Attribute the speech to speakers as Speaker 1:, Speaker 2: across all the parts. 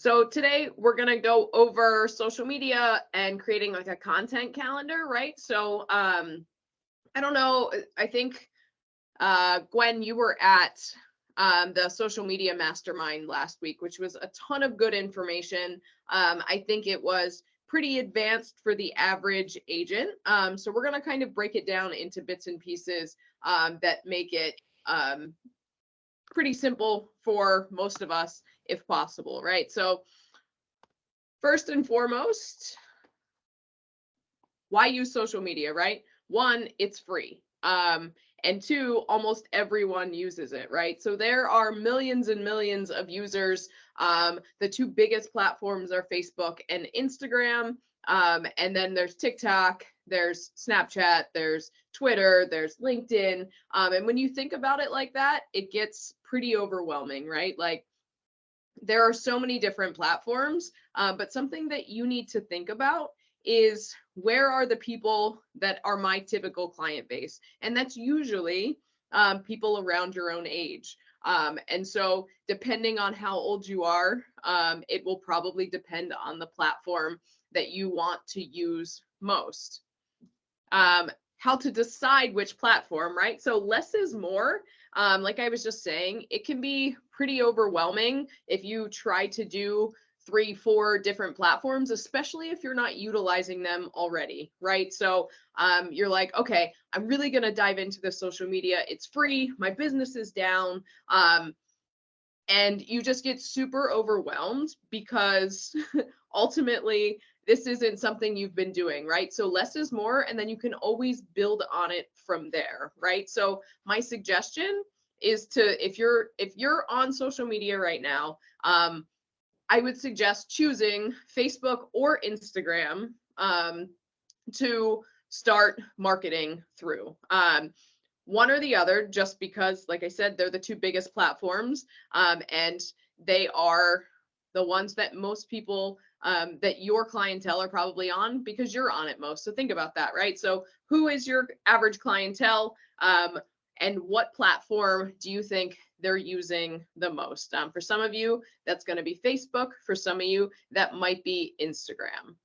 Speaker 1: So today we're going to go over social media and creating like a content calendar, right? So I don't know, I think Gwen, you were at the social media mastermind last week, which was a ton of good information. I think it was pretty advanced for the average agent. So we're going to kind of break it down into bits and pieces that make it pretty simple for most of us if possible, right? So first and foremost, why use social media, right? One, it's free. And two, almost everyone uses it, right? So there are millions and millions of users. The two biggest platforms are Facebook and Instagram. And then there's TikTok, there's Snapchat, there's Twitter, there's LinkedIn. And when you think about it like that, it gets pretty overwhelming, right? Like there are so many different platforms, but something that you need to think about is where are the people that are my typical client base? And that's usually people around your own age. And so depending on how old you are, it will probably depend on the platform that you want to use most. How to decide which platform, right? So less is more. Like I was just saying, it can be pretty overwhelming if you try to do 3-4 different platforms, especially if you're not utilizing them already, right? So you're like, okay, I'm really going to dive into the social media. It's free. My business is down. And you just get super overwhelmed because ultimately this isn't something you've been doing, right? So less is more, and then you can always build on it from there, right? So my suggestion is to, if you're on social media right now, I would suggest choosing Facebook or Instagram to start marketing through. One or the other, just because, like I said, they're the two biggest platforms, and they are the ones that most people that your clientele are probably on because you're on it most. So think about that, right? So who is your average clientele, and what platform do you think they're using the most? For some of you, that's going to be Facebook. For some of you, that might be Instagram.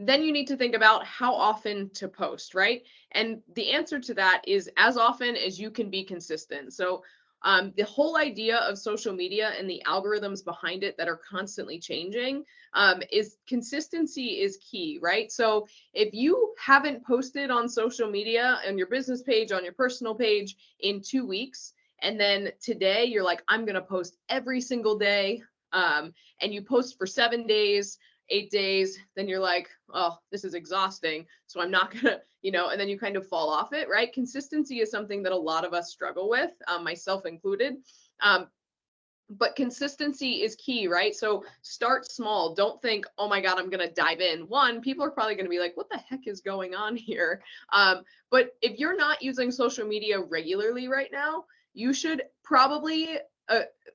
Speaker 1: Then you need to think about how often to post, right? And the answer to that is as often as you can be consistent. So the whole idea of social media and the algorithms behind it that are constantly changing is consistency is key, right? So if you haven't posted on social media, on your business page, on your personal page in 2 weeks, and then today you're like, I'm going to post every single day, and you post for 7 days, 8 days, then you're like, oh, this is exhausting. So I'm not gonna, and then you kind of fall off it, right? Consistency is something that a lot of us struggle with, myself included. But consistency is key, right? So start small. Don't think, oh my God, I'm going to dive in. One, people are probably going to be like, what the heck is going on here? But if you're not using social media regularly right now, you should probably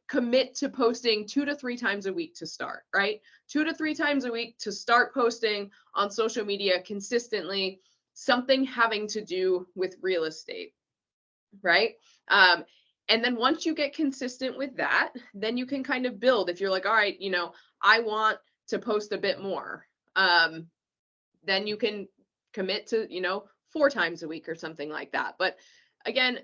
Speaker 1: commit to posting 2 to 3 times a week to start, right? 2 to 3 times a week to start posting on social media consistently, something having to do with real estate, right? And then once you get consistent with that, then you can kind of build. If you're like, all right, I want to post a bit more, then you can commit to, 4 times a week or something like that. But again,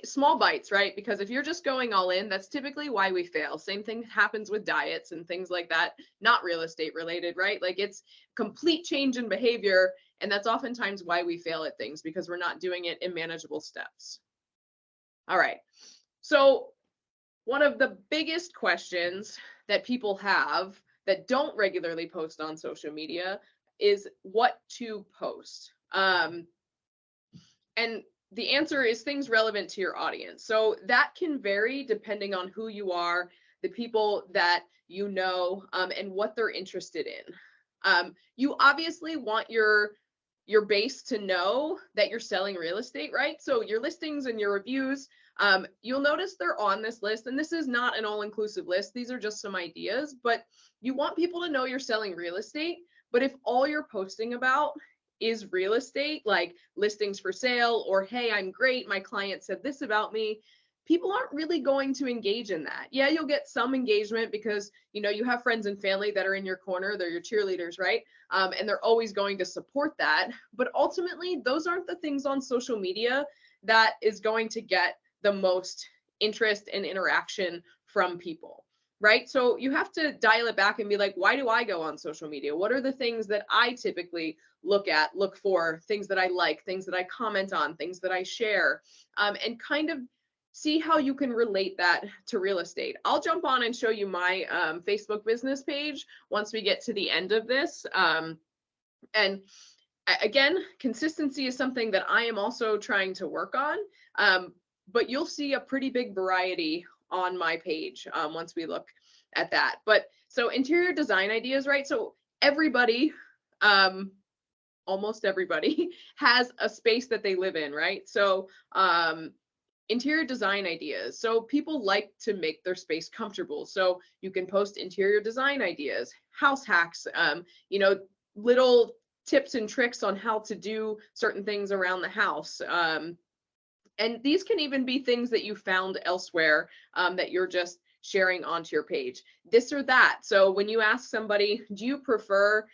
Speaker 1: small bites, right? Because if you're just going all in, that's typically why we fail. Same thing happens with diets and things like that, not real estate related, right? Like it's complete change in behavior. And that's oftentimes why we fail at things, because we're not doing it in manageable steps. All right. So one of the biggest questions that people have that don't regularly post on social media is what to post. And the answer is things relevant to your audience. So that can vary depending on who you are, the people that you know, and what they're interested in. You obviously want your base to know that you're selling real estate, right? So your listings and your reviews, you'll notice they're on this list, and this is not an all-inclusive list. These are just some ideas, but you want people to know you're selling real estate. But if all you're posting about is real estate, like listings for sale, or hey, I'm great, my client said this about me, people aren't really going to engage in that. Yeah, you'll get some engagement because, you know, you have friends and family that are in your corner, they're your cheerleaders, right? And they're always going to support that. But ultimately, those aren't the things on social media that is going to get the most interest and interaction from people, right? So you have to dial it back and be like, why do I go on social media? What are the things that I typically look at, look for, things that I like, things that I comment on, things that I share, and kind of see how you can relate that to real estate. I'll jump on and show you my Facebook business page once we get to the end of this. And again, consistency is something that I am also trying to work on, but you'll see a pretty big variety on my page once we look at that. But so interior design ideas, right? So everybody, almost everybody has a space that they live in, right? So interior design ideas. So people like to make their space comfortable. So you can post interior design ideas, house hacks, you know, little tips and tricks on how to do certain things around the house. And these can even be things that you found elsewhere that you're just sharing onto your page, this or that. So when you ask somebody, do you prefer,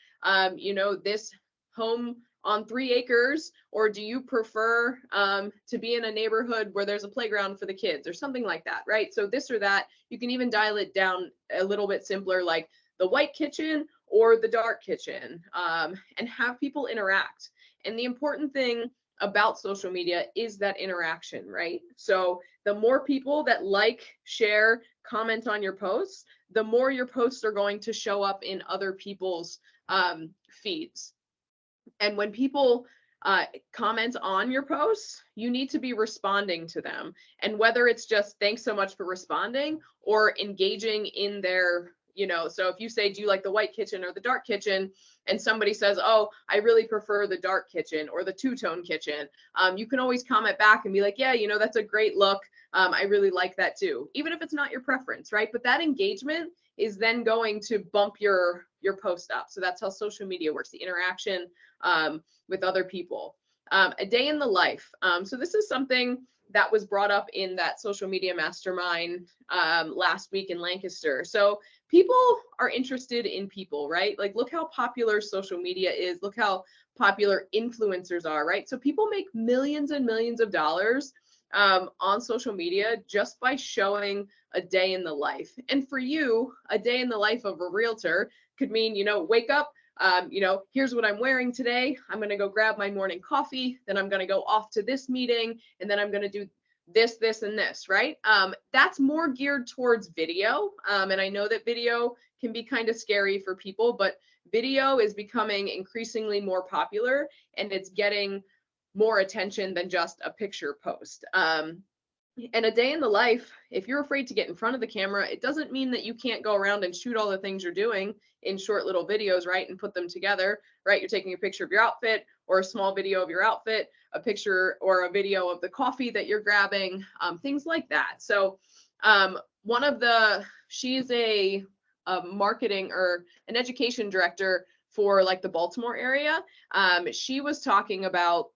Speaker 1: you know, this home on 3 acres, or do you prefer to be in a neighborhood where there's a playground for the kids or something like that, right? So this or that, you can even dial it down a little bit simpler, like the white kitchen or the dark kitchen, and have people interact. And the important thing about social media is that interaction, right? So the more people that like, share, comment on your posts, the more your posts are going to show up in other people's feeds. And when people comment on your posts, you need to be responding to them. And whether it's just thanks so much for responding or engaging in their, you know, so if you say, do you like the white kitchen or the dark kitchen? And somebody says, oh, I really prefer the dark kitchen or the two-tone kitchen. You can always comment back and be like, yeah, you know, that's a great look. I really like that too, even if it's not your preference, right? But that engagement is then going to bump your post up. So that's how social media works, the interaction with other people. A day in the life. So this is something that was brought up in that social media mastermind last week in Lancaster. So people are interested in people, right? Like, look how popular social media is. Look how popular influencers are, right? So people make millions and millions of dollars on social media just by showing a day in the life. And for you, a day in the life of a realtor could mean, you know, wake up, you know, here's what I'm wearing today. I'm going to go grab my morning coffee. Then I'm going to go off to this meeting. And then I'm going to do this, this, and this, right? That's more geared towards video. And I know that video can be kind of scary for people, but video is becoming increasingly more popular and it's getting more attention than just a picture post. And a day in the life, if you're afraid to get in front of the camera, it doesn't mean that you can't go around and shoot all the things you're doing in short little videos, right? And put them together, right? You're taking a picture of your outfit or a small video of your outfit, a picture or a video of the coffee that you're grabbing, things like that. So she's a marketing or an education director for like the Baltimore area. She was talking about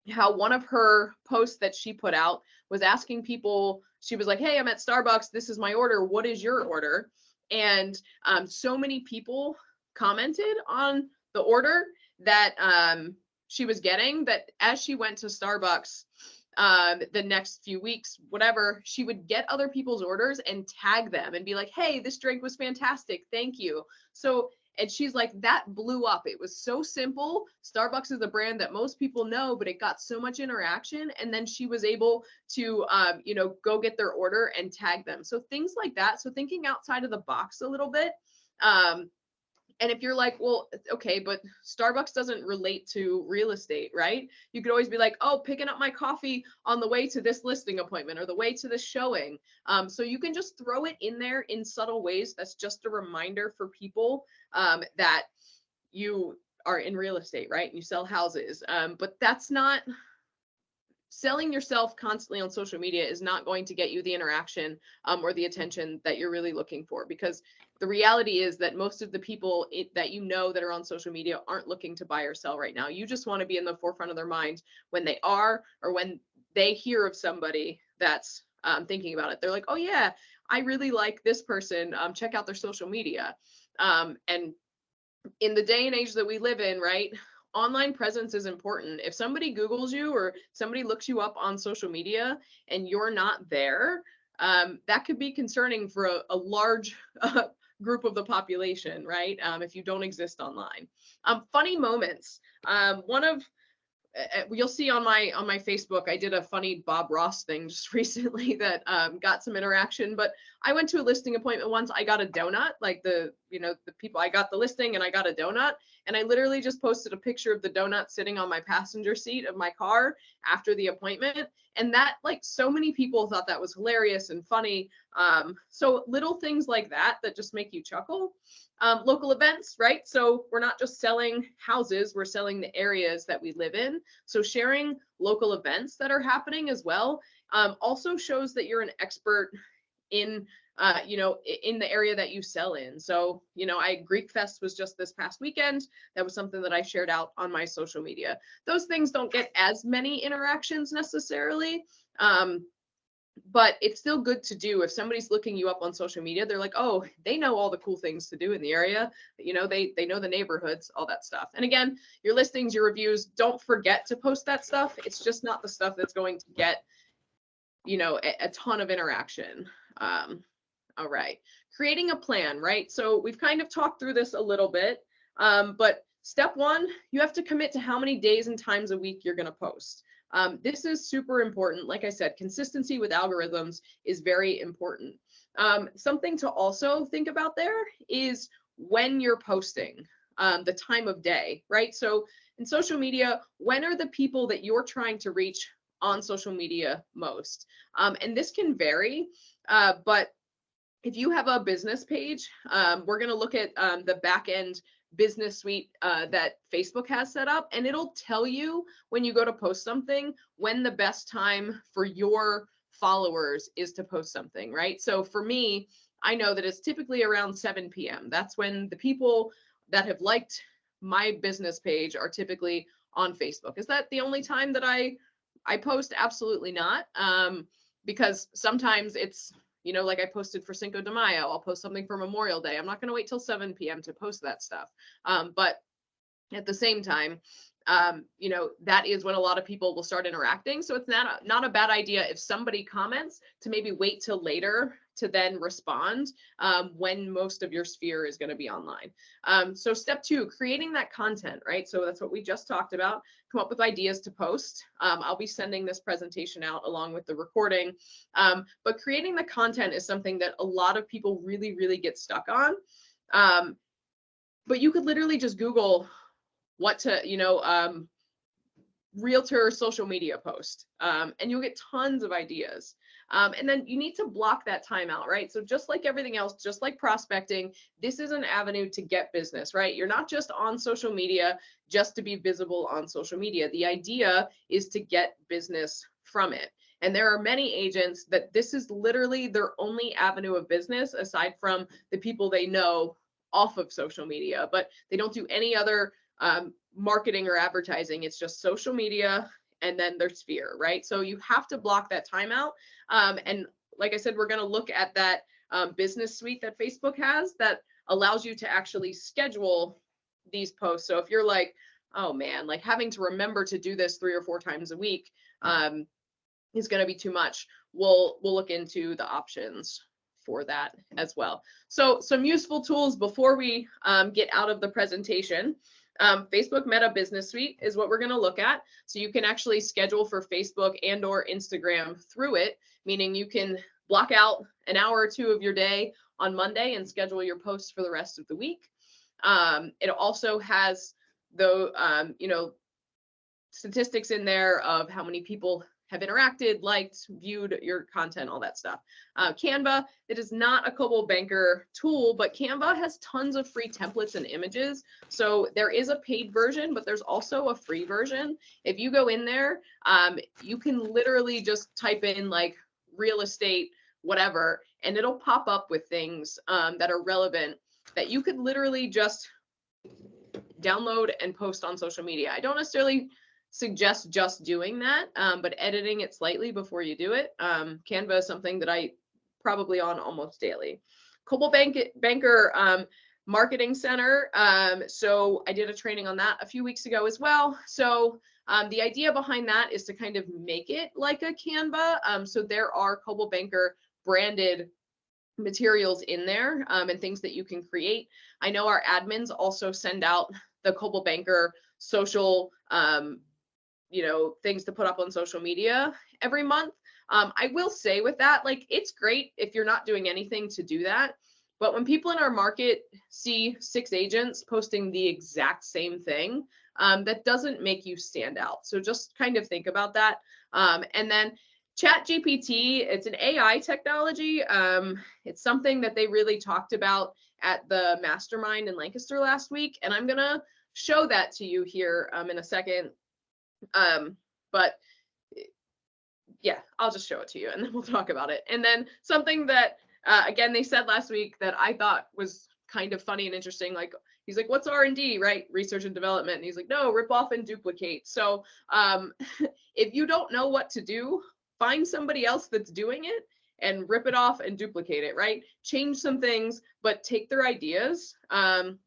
Speaker 1: how one of her posts that she put out was asking people, she was like, hey, I'm at Starbucks, this is my order, what is your order? And so many people commented on the order that she was getting, that as she went to Starbucks the next few weeks, whatever, she would get other people's orders and tag them and be like, hey, this drink was fantastic, thank you. So, and she's like, that blew up. It was so simple. Starbucks is a brand that most people know, but it got so much interaction. And then she was able to, you know, go get their order and tag them. So things like that. So thinking outside of the box a little bit. And if you're like, well, okay, but Starbucks doesn't relate to real estate, right? You could always be like, oh, picking up my coffee on the way to this listing appointment or the way to this showing. So you can just throw it in there in subtle ways. That's just a reminder for people that you are in real estate, right? And you sell houses. But that's not, selling yourself constantly on social media is not going to get you the interaction or the attention that you're really looking for, because the reality is that most of the people that you know that are on social media aren't looking to buy or sell right now. You just want to be in the forefront of their mind when they are, or when they hear of somebody that's thinking about it. They're like, oh yeah, I really like this person. Check out their social media. And in the day and age that we live in, right? Online presence is important. If somebody Googles you or somebody looks you up on social media and you're not there, that could be concerning for a large group of the population, right? If you don't exist online. Funny moments. One of you'll see on my Facebook, I did a funny Bob Ross thing just recently that got some interaction. But I went to a listing appointment once. I got a donut, like the people. I got the listing and I got a donut, and I literally just posted a picture of the donut sitting on my passenger seat of my car after the appointment, and that like so many people thought that was hilarious and funny. So little things like that just make you chuckle. Local events, right? So we're not just selling houses, we're selling the areas that we live in. So sharing local events that are happening as well also shows that you're an expert in in the area that you sell in. So Greek Fest was just this past weekend. That was something that I shared out on my social media. Those things don't get as many interactions necessarily, but it's still good to do. If somebody's looking you up on social media, they're like, oh, they know all the cool things to do in the area. They know the neighborhoods, all that stuff. And again, your listings, your reviews, don't forget to post that stuff. It's just not the stuff that's going to get a ton of interaction. All right, creating a plan, right? So we've kind of talked through this a little bit, but step one, you have to commit to how many days and times a week you're going to post. This is super important. Like I said, consistency with algorithms is very important. Something to also think about there is when you're posting, the time of day, right? So in social media, when are the people that you're trying to reach on social media most? And this can vary, but if you have a business page, we're going to look at the back end business suite that Facebook has set up, and it'll tell you when you go to post something when the best time for your followers is to post something, right? So for me, I know that it's typically around 7 p.m. That's when the people that have liked my business page are typically on Facebook. Is that the only time that I post? Absolutely not. Because sometimes it's like I posted for Cinco de Mayo, I'll post something for Memorial Day. I'm not going to wait till 7 p.m. to post that stuff. But at the same time, that is when a lot of people will start interacting. So it's not a bad idea if somebody comments to maybe wait till later to then respond when most of your sphere is going to be online. So step two, creating that content, right? So that's what we just talked about. Come up with ideas to post. I'll be sending this presentation out along with the recording. But creating the content is something that a lot of people really, really get stuck on. But you could literally just Google what to, realtor social media post, and you'll get tons of ideas. And then you need to block that time out, right? So just like everything else, just like prospecting, this is an avenue to get business, right? You're not just on social media just to be visible on social media. The idea is to get business from it. And there are many agents that this is literally their only avenue of business aside from the people they know off of social media, but they don't do any other marketing or advertising. It's just social media and then their sphere, right? So you have to block that time out. And like I said, we're going to look at that business suite that Facebook has that allows you to actually schedule these posts. So if you're like, oh man, like having to remember to do this 3 or 4 times a week is going to be too much, we'll look into the options for that as well. So some useful tools before we get out of the presentation. Facebook Meta Business Suite is what we're going to look at. So you can actually schedule for Facebook and or Instagram through it, meaning you can block out an hour or 2 of your day on Monday and schedule your posts for the rest of the week. It also has the, statistics in there of how many people have interacted, liked, viewed your content, all that stuff. Canva, it is not a Coldwell Banker tool, but Canva has tons of free templates and images. So there is a paid version, but there's also a free version. If you go in there, you can literally just type in like real estate, whatever, and it'll pop up with things that are relevant that you could literally just download and post on social media. I don't necessarily suggest just doing that, but editing it slightly before you do it. Canva is something that I probably on almost daily. Banker Marketing Center. So I did a training on that a few weeks ago as well. So the idea behind that is to kind of make it like a Canva. So there are Coldwell Banker branded materials in there and things that you can create. I know our admins also send out the Coldwell Banker social, things to put up on social media every month. I will say with that, like, it's great if you're not doing anything to do that. But when people in our market see 6 agents posting the exact same thing, that doesn't make you stand out. So just kind of think about that. And then ChatGPT, it's an AI technology. It's something that they really talked about at the mastermind in Lancaster last week. And I'm going to show that to you here in a second. But yeah, I'll just show it to you and then we'll talk about it. And then something that, again, they said last week that I thought was kind of funny and interesting. Like, he's like, what's R&D, right? Research and development. And he's like, no, rip off and duplicate. So if you don't know what to do, find somebody else that's doing it and rip it off and duplicate it, right? Change some things, but take their ideas.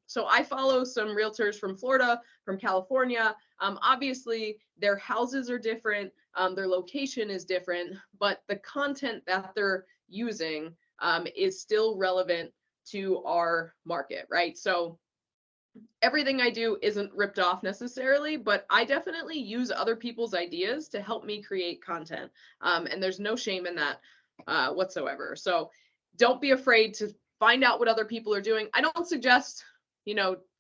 Speaker 1: So I follow some realtors from Florida, from California. Obviously, their houses are different, their location is different, but the content that they're using is still relevant to our market, right? So everything I do isn't ripped off necessarily, but I definitely use other people's ideas to help me create content. And there's no shame in that whatsoever. So don't be afraid to find out what other people are doing. I don't suggest,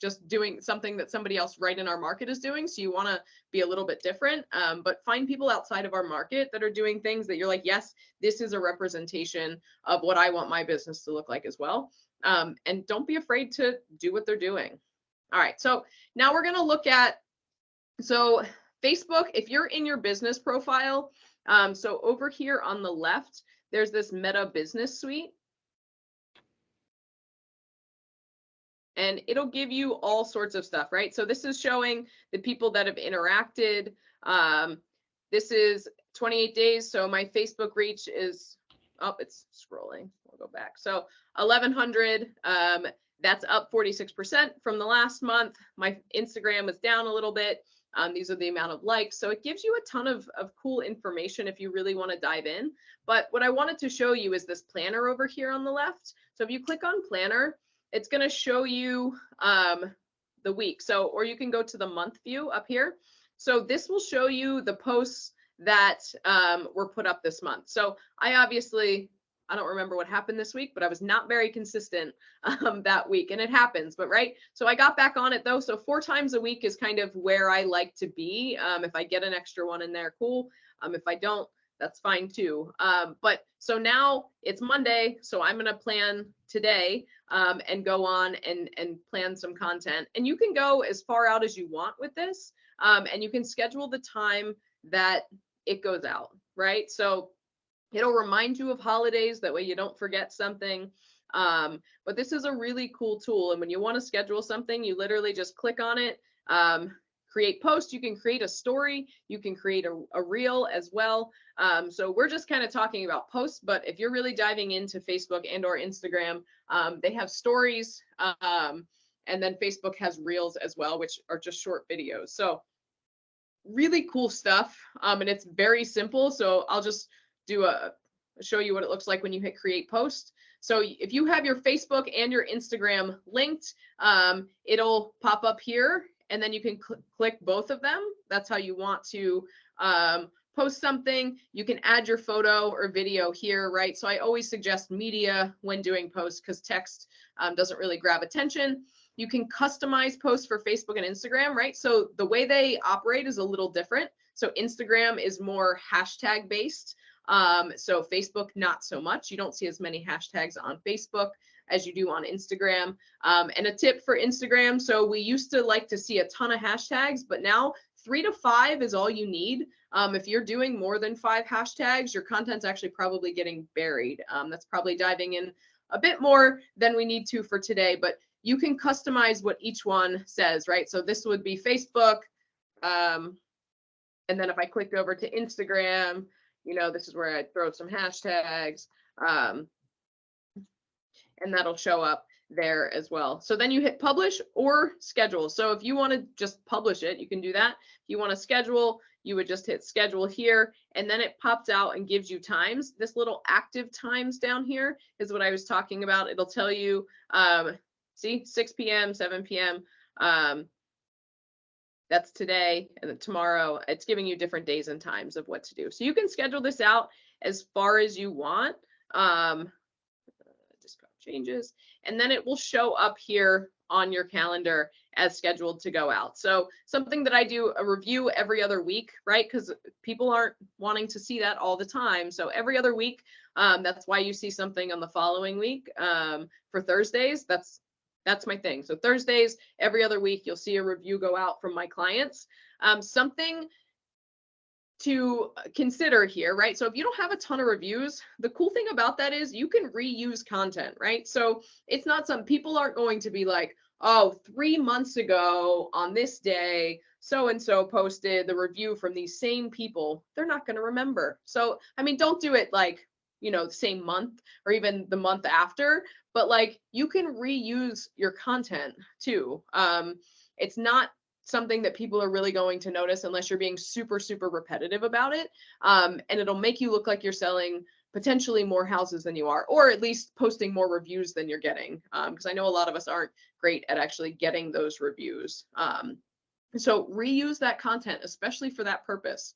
Speaker 1: just doing something that somebody else right in our market is doing. So you want to be a little bit different, but find people outside of our market that are doing things that you're like, yes, this is a representation of what I want my business to look like as well. And don't be afraid to do what they're doing. All right, so now we're going to look at, so Facebook, if you're in your business profile, so over here on the left, there's this Meta Business Suite. And it'll give you all sorts of stuff, right? So this is showing the people that have interacted. This is 28 days. So my Facebook reach is, oh, it's scrolling. We'll go back. So 1,100. That's up 46% from the last month. My Instagram is down a little bit. These are the amount of likes. So it gives you a ton of cool information if you really want to dive in. But what I wanted to show you is this planner over here on the left. So if you click on planner, it's going to show you the week. So, or you can go to the month view up here. So this will show you the posts that were put up this month. So I don't remember what happened this week, but I was not very consistent that week, and it happens, but right. So I got back on it though. So 4 times a week is kind of where I like to be. If I get an extra one in there, cool. If I don't, that's fine too. But so now it's Monday, so I'm going to plan today and go on and plan some content. And you can go as far out as you want with this, and you can schedule the time that it goes out, right? So it'll remind you of holidays. That way you don't forget something. But this is a really cool tool. And when you want to schedule something, you literally just click on it, create post. You can create a story. You can create a reel as well. So we're just kind of talking about posts, but if you're really diving into Facebook and or Instagram, they have stories. And then Facebook has reels as well, which are just short videos. So really cool stuff. And it's very simple. So I'll just show you what it looks like when you hit create post. So if you have your Facebook and your Instagram linked, it'll pop up here, and then you can click both of them. That's how you want to post something. You can add your photo or video here, right? So I always suggest media when doing posts because text doesn't really grab attention. You can customize posts for Facebook and Instagram, right? So the way they operate is a little different. So Instagram is more hashtag based. So Facebook, not so much. You don't see as many hashtags on Facebook as you do on Instagram. And a tip for Instagram. So we used to like to see a ton of hashtags, but now 3 to 5 is all you need. If you're doing more than 5 hashtags, your content's actually probably getting buried. That's probably diving in a bit more than we need to for today, but you can customize what each one says, right? So this would be Facebook, And then if I clicked over to Instagram, you know, this is where I throw some hashtags, and that'll show up there as well. So then you hit publish or schedule. So if you want to just publish it, you can do that. If you want to schedule, you would just hit schedule here, and then it pops out and gives you times. This little active times down here is what I was talking about. It'll tell you, see, 6 p.m., 7 p.m. That's today, and then tomorrow. It's giving you different days and times of what to do. So you can schedule this out as far as you want. Changes, and then it will show up here on your calendar as scheduled to go out. So something that I do a review every other week, right? Because people aren't wanting to see that all the time. So every other week, that's why you see something on the following week. For Thursdays, that's my thing. So Thursdays, every other week, you'll see a review go out from my clients. Something to consider here, right? So if you don't have a ton of reviews, the cool thing about that is you can reuse content, right? So it's not some people aren't going to be like, oh, 3 months ago on this day, so-and-so posted the review from these same people. They're not going to remember. So, I mean, don't do it like, you know, the same month or even the month after, but like you can reuse your content too. It's not something that people are really going to notice unless you're being super, super repetitive about it. And it'll make you look like you're selling potentially more houses than you are, or at least posting more reviews than you're getting. Because I know a lot of us aren't great at actually getting those reviews. So reuse that content, especially for that purpose.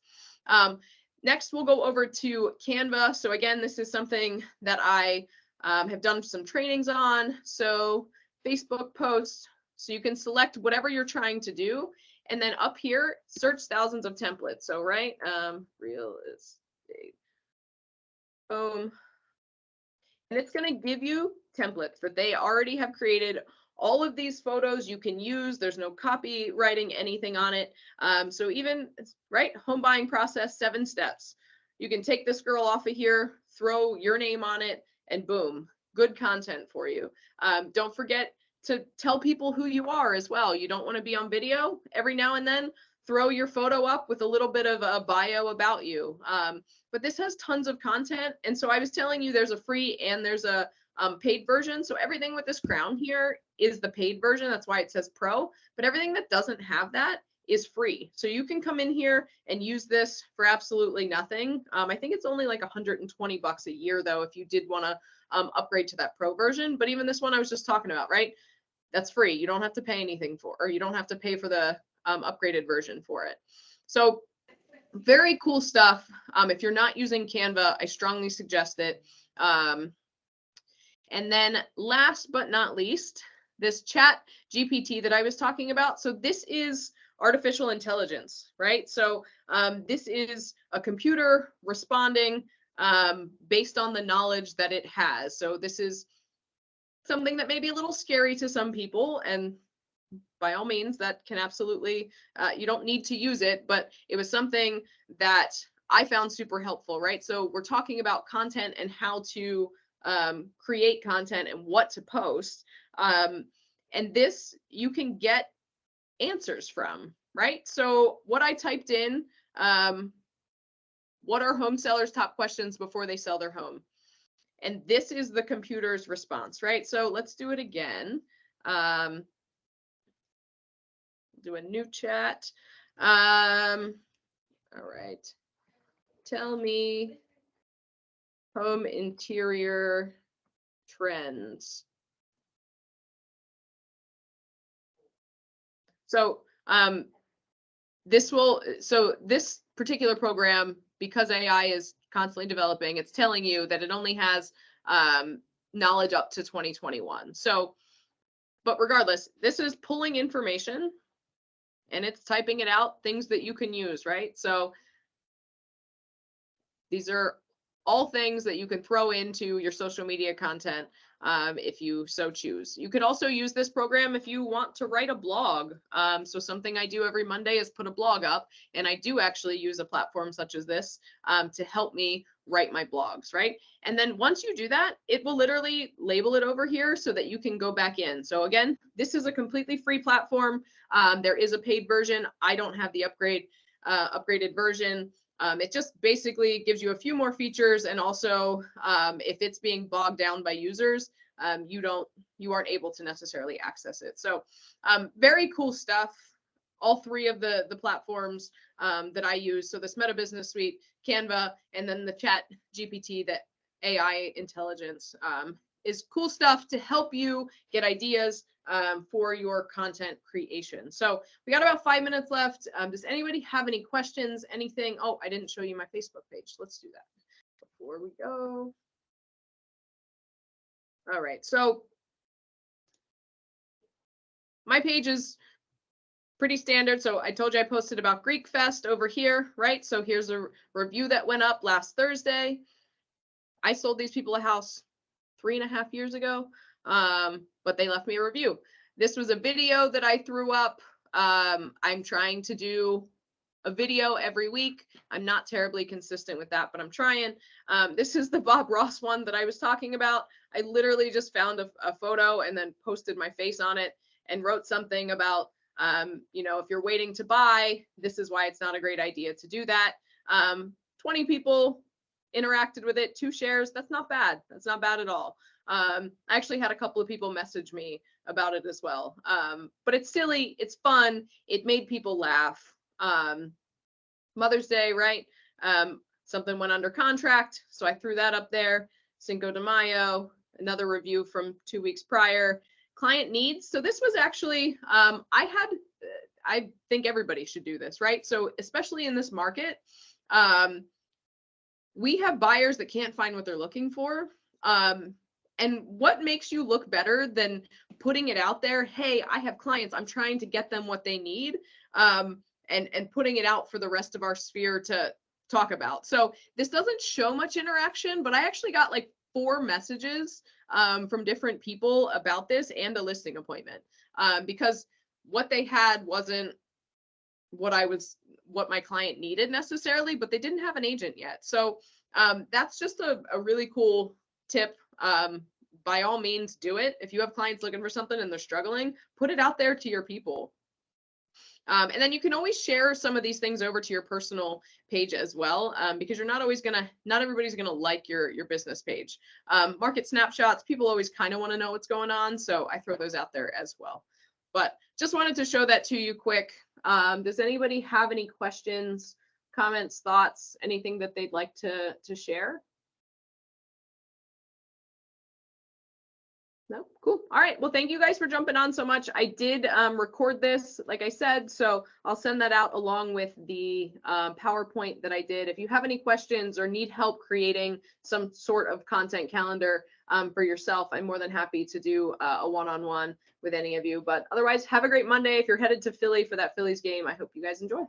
Speaker 1: Next, we'll go over to Canva. So again, this is something that I have done some trainings on. So Facebook posts. So you can select whatever you're trying to do. And then up here, search thousands of templates. So, right, real estate, boom. And it's going to give you templates that they already have created. All of these photos you can use. There's no copywriting anything on it. So even, right, home buying process, 7 steps. You can take this girl off of here, throw your name on it, and boom, good content for you. Don't forget to tell people who you are as well. You don't want to be on video. Every now and then, throw your photo up with a little bit of a bio about you. But this has tons of content. And so I was telling you there's a free and there's a paid version. So everything with this crown here is the paid version. That's why it says pro. But everything that doesn't have that is free. So you can come in here and use this for absolutely nothing. I think it's only like $120 a year though, if you did want to upgrade to that pro version. But even this one I was just talking about, right? That's free. You don't have to pay anything for, or you don't have to pay for the upgraded version for it. So very cool stuff. If you're not using Canva, I strongly suggest it. And then last but not least, this Chat GPT that I was talking about. So this is artificial intelligence, right? So this is a computer responding based on the knowledge that it has. So this is something that may be a little scary to some people, and by all means, that can absolutely, you don't need to use it, but it was something that I found super helpful, right? So we're talking about content and how to create content and what to post. And this you can get answers from, right? So what I typed in, what are home sellers' top questions before they sell their home? And this is the computer's response, right? So let's do it again. Do a new chat. All right. Tell me home interior trends. So this particular program, because AI is constantly developing, it's telling you that it only has knowledge up to 2021. So, but regardless, this is pulling information and it's typing it out, things that you can use, right? So these are all things that you can throw into your social media content if you so choose. You could also use this program if you want to write a blog. So something I do every Monday is put a blog up, and I do actually use a platform such as this to help me write my blogs, right? And then once you do that, it will literally label it over here so that you can go back in. So again, this is a completely free platform. There is a paid version. I don't have the upgrade. upgraded version. It just basically gives you a few more features, and also if it's being bogged down by users, you aren't able to necessarily access it. So very cool stuff. All three of the platforms that I use. So this Meta Business Suite, Canva, and then the Chat GPT, that AI intelligence is cool stuff to help you get ideas for your content creation. So we got about 5 minutes left. Does anybody have any questions? Anything? Oh, I didn't show you my Facebook page. Let's do that before we go. All right. So my page is pretty standard. So I told you I posted about Greek Fest over here, right? So here's a review that went up last Thursday. I sold these people a house 3.5 years ago, but they left me a review. This was a video that I threw up. I'm trying to do a video every week. I'm not terribly consistent with that, but I'm trying. This is the Bob Ross one that I was talking about. I literally just found a photo and then posted my face on it and wrote something about, if you're waiting to buy, this is why it's not a great idea to do that. 20 people interacted with it, 2 shares. That's not bad. That's not bad at all. I actually had a couple of people message me about it as well. But it's silly. It's fun. It made people laugh. Mother's Day, right? Something went under contract, so I threw that up there. Cinco de Mayo, another review from 2 weeks prior. Client needs. So this was actually, I think everybody should do this, right? So especially in this market, we have buyers that can't find what they're looking for. And what makes you look better than putting it out there? Hey, I have clients. I'm trying to get them what they need. And putting it out for the rest of our sphere to talk about. So this doesn't show much interaction, but I actually got like 4 messages from different people about this and a listing appointment, because what they had wasn't what my client needed necessarily, but they didn't have an agent yet. So that's just a really cool tip. By all means, do it. If you have clients looking for something and they're struggling, put it out there to your people. And then you can always share some of these things over to your personal page as well, because you're not everybody's gonna like your business page. Market snapshots, people always kind of want to know what's going on, so I throw those out there as well. But just wanted to show that to you quick. Does anybody have any questions, comments, thoughts, anything that they'd like to share? No? Cool. All right. Well, thank you guys for jumping on so much. I did record this, like I said, so I'll send that out along with the PowerPoint that I did. If you have any questions or need help creating some sort of content calendar for yourself, I'm more than happy to do a one-on-one with any of you. But otherwise, have a great Monday. If you're headed to Philly for that Phillies game, I hope you guys enjoy.